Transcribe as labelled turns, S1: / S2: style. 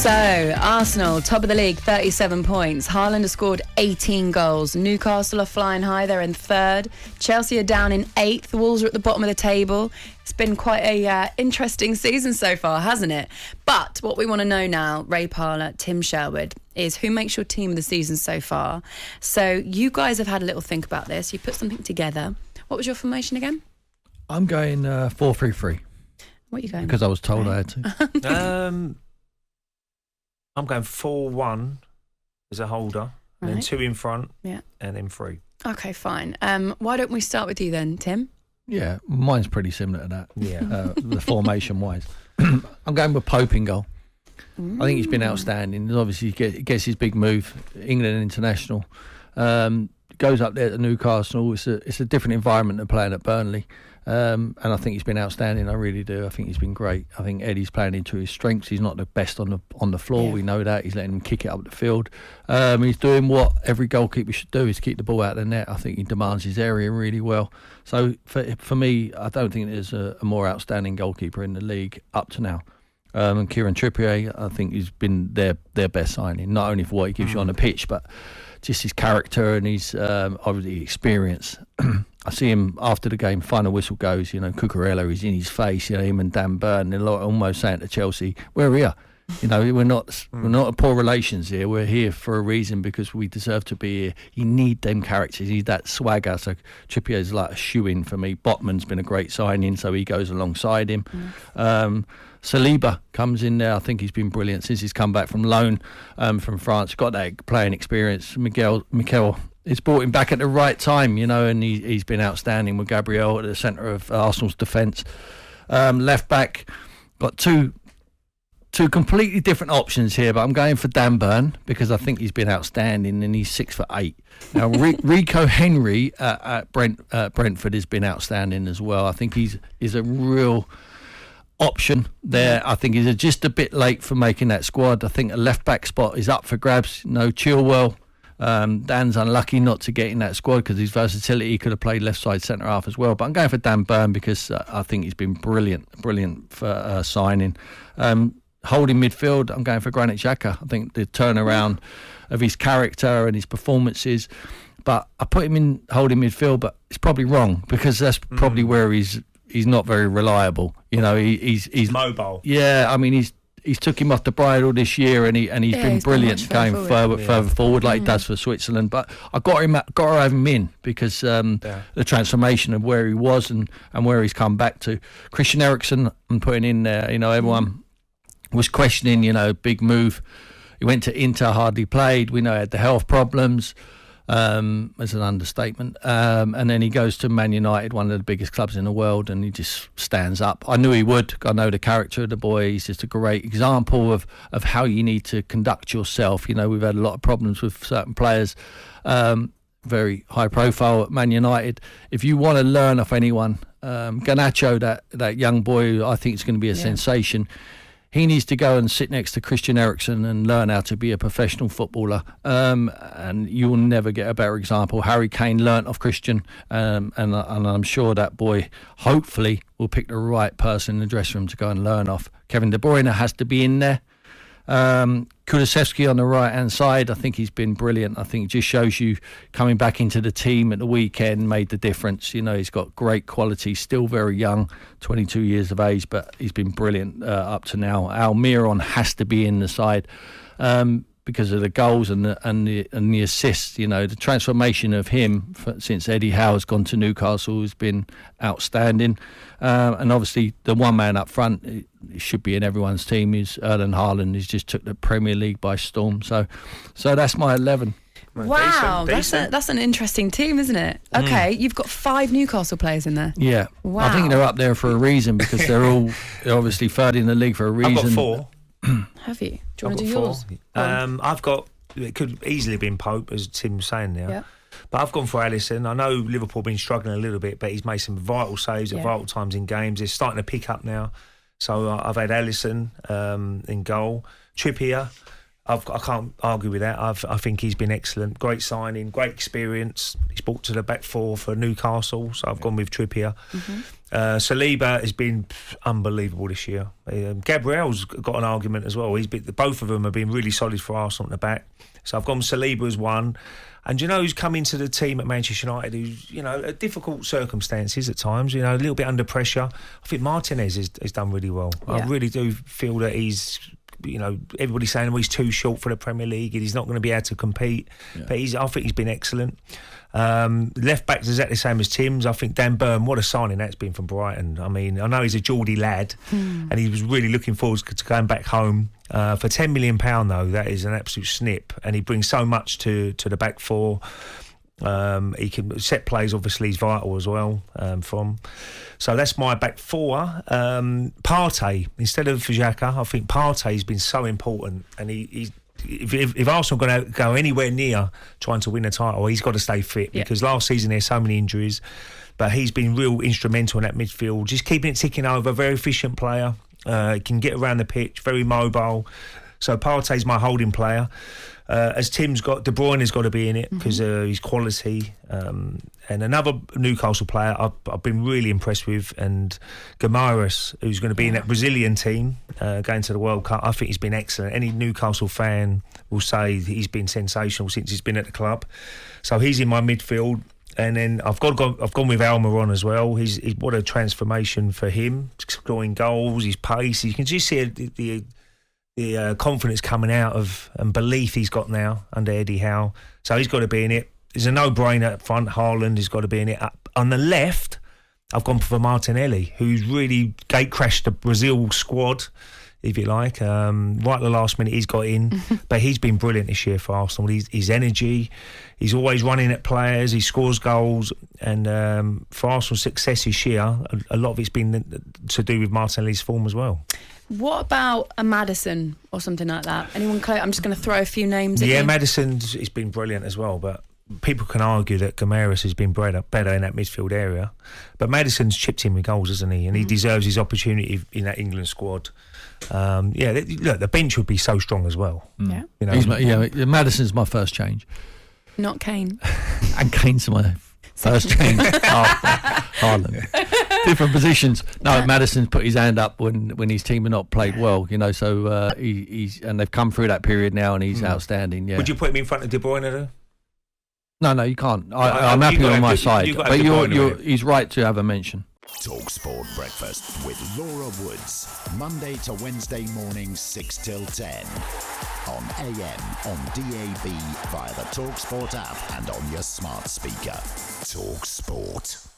S1: So, Arsenal, top of the league, 37 points. Haaland has scored 18 goals. Newcastle are flying high, they're in third. Chelsea are down in 8th. Wolves are at the bottom of the table. It's been quite a interesting season so far, hasn't it? But what we want to know now, Ray Parlour, Tim Sherwood, is who makes your team of the season so far. So, you guys have had a little think about this. You put something together. What was your formation again?
S2: I'm going 4-3-3.
S1: What are you going?
S2: Because I was told I had to.
S3: I'm going 4-1 as a holder, and then 2 in front, and then 3.
S1: Okay, fine. Why don't we start with you then, Tim?
S2: Yeah, mine's pretty similar to that.
S3: Yeah.
S2: The formation-wise. I'm going with Pope in goal. I think he's been outstanding. Obviously, he gets his big move, England international. Goes up there to Newcastle. It's a different environment than playing at Burnley. And I think he's been outstanding. I really do. I think he's been great. I think Eddie's playing into his strengths. He's not the best on the floor. Yeah. We know that. He's letting him kick it up the field. He's doing what every goalkeeper should do, is keep the ball out of the net. I think he demands his area really well. So for me, I don't think there's a more outstanding goalkeeper in the league up to now. And Kieran Trippier, I think he's been their best signing, not only for what he gives you on the pitch, but just his character and his obviously experience. I see him after the game, final whistle goes, Cucurella is in his face, him and Dan Burn, they're almost saying to Chelsea, we're here. We're not at poor relations here. We're here for a reason, because we deserve to be here. You need them characters. You need that swagger. So Trippier's like a shoe-in for me. Botman's been a great signing, so he goes alongside him. Saliba comes in there. I think he's been brilliant since he's come back from loan from France. Got that playing experience. Mikel it's brought him back at the right time, and he's been outstanding with Gabriel at the centre of Arsenal's defence. Left back, got two completely different options here, but I'm going for Dan Burn because I think he's been outstanding, and he's 6'8". Now Rico Henry at Brentford has been outstanding as well. I think he's a real option there. I think he's just a bit late for making that squad. I think a left back spot is up for grabs. Chilwell. Dan's unlucky not to get in that squad because his versatility, he could have played left side centre half as well, but I'm going for Dan Burn because I think he's been brilliant for signing. Holding midfield, I'm going for Granit Xhaka. I think the turnaround of his character and his performances, but I put him in holding midfield, but it's probably wrong because that's probably where he's not very reliable. He's
S3: mobile.
S2: Yeah, I mean he's took him off the bridle this year, and he's been brilliant going further forward like he does for Switzerland. But I got to have him in because the transformation of where he was and where he's come back to. Christian Eriksen, I'm putting in there. Everyone was questioning, big move. He went to Inter, hardly played. We know he had the health problems. As an understatement, and then he goes to Man United, one of the biggest clubs in the world, and he just stands up. I knew he would. I know the character of the boy. He's just a great example of how you need to conduct yourself. We've had a lot of problems with certain players, very high profile at Man United. If you want to learn off anyone, Garnacho, that young boy who I think is going to be a sensation, he needs to go and sit next to Christian Eriksen and learn how to be a professional footballer. And you will never get a better example. Harry Kane learnt off Christian, and I'm sure that boy, hopefully, will pick the right person in the dressing room to go and learn off. Kevin De Bruyne has to be in there. Kulusevski on the right-hand side, I think he's been brilliant. I think it just shows you coming back into the team at the weekend made the difference. He's got great quality, still very young, 22 years of age, but he's been brilliant up to now. Almiron has to be in the side because of the goals and the assists. The transformation of him since Eddie Howe's gone to Newcastle has been outstanding. And obviously the one man up front, it should be in everyone's team, is Erling Haaland. He's just took the Premier League by storm. So that's my 11.
S1: Wow, that's an interesting team, isn't it? Okay, you've got 5 Newcastle players in there.
S2: Yeah.
S1: Wow.
S2: I think they're up there for a reason because they're all obviously third in the league for a reason.
S3: I've got 4.
S1: Have you? Do you want to do yours?
S3: I've got, it could easily have been Pope, as Tim's saying now.
S1: Yeah.
S3: But I've gone for Alisson. I know Liverpool have been struggling a little bit, but he's made some vital saves at vital times in games. It's starting to pick up now. So I've had Alisson in goal. Trippier, I can't argue with that. I think he's been excellent. Great signing, great experience. He's brought to the back four for Newcastle, so I've gone with Trippier. Saliba has been unbelievable this year. Gabriel's got an argument as well. Both of them have been really solid for Arsenal at the back. So I've gone Saliba as one. And you know who's come into the team at Manchester United who's, at difficult circumstances at times, a little bit under pressure. I think Martinez has done really well. Yeah. I really do feel that he's... everybody's saying he's too short for the Premier League and he's not going to be able to compete. Yeah. But I think he's been excellent. Left back is exactly the same as Tim's. I think Dan Burn, what a signing that's been from Brighton. I mean, I know he's a Geordie lad and he was really looking forward to going back home. For £10 million, though, that is an absolute snip. And he brings so much to the back four. He can set plays, obviously, he's vital as well. So that's my back four. Partey instead of Xhaka, I think Partey's been so important, and if Arsenal are going to go anywhere near trying to win a title, he's got to stay fit because last season there's so many injuries, but he's been real instrumental in that midfield, just keeping it ticking over. Very efficient player, he can get around the pitch, very mobile. So Partey's my holding player. As Tim's got, De Bruyne has got to be in it because his quality. And another Newcastle player I've been really impressed with, and Guimarães, who's going to be in that Brazilian team going to the World Cup. I think he's been excellent. Any Newcastle fan will say he's been sensational since he's been at the club. So he's in my midfield. And then I've gone with almiron as well. He's what a transformation for him, scoring goals, his pace. You can just see the confidence coming out of and belief he's got now under Eddie Howe. So he's got to be in it. There's a no-brainer up front. Haaland has got to be in it. On the left, I've gone for Martinelli, who's really gate-crashed the Brazil squad, if you like. Right at the last minute, he's got in. But he's been brilliant this year for Arsenal. His energy, he's always running at players, he scores goals. And for Arsenal's success this year, a lot of it's been to do with Martinelli's form as well.
S1: What about a Maddison or something like that? Anyone close? I'm just going to throw a few names at you.
S3: Yeah, Maddison's been brilliant as well, but people can argue that Guimarães has been better in that midfield area. But Maddison's chipped in with goals, hasn't he? And he deserves his opportunity in that England squad. Look, the bench would be so strong as well.
S1: Yeah.
S2: Maddison's my first change.
S1: Not Kane.
S2: And Kane's my first change after Haaland. Different positions. No, Maddison's put his hand up when his team have not played well, so he's and they've come through that period now and he's outstanding. Yeah.
S3: Would you put him in front of De Bruyne though?
S2: No, you can't. I'm happy on my side. But he's right to have a mention.
S4: talkSPORT Breakfast with Laura Woods, Monday to Wednesday mornings 6 till 10 on AM, on DAB, via the talkSPORT app and on your smart speaker. talkSPORT.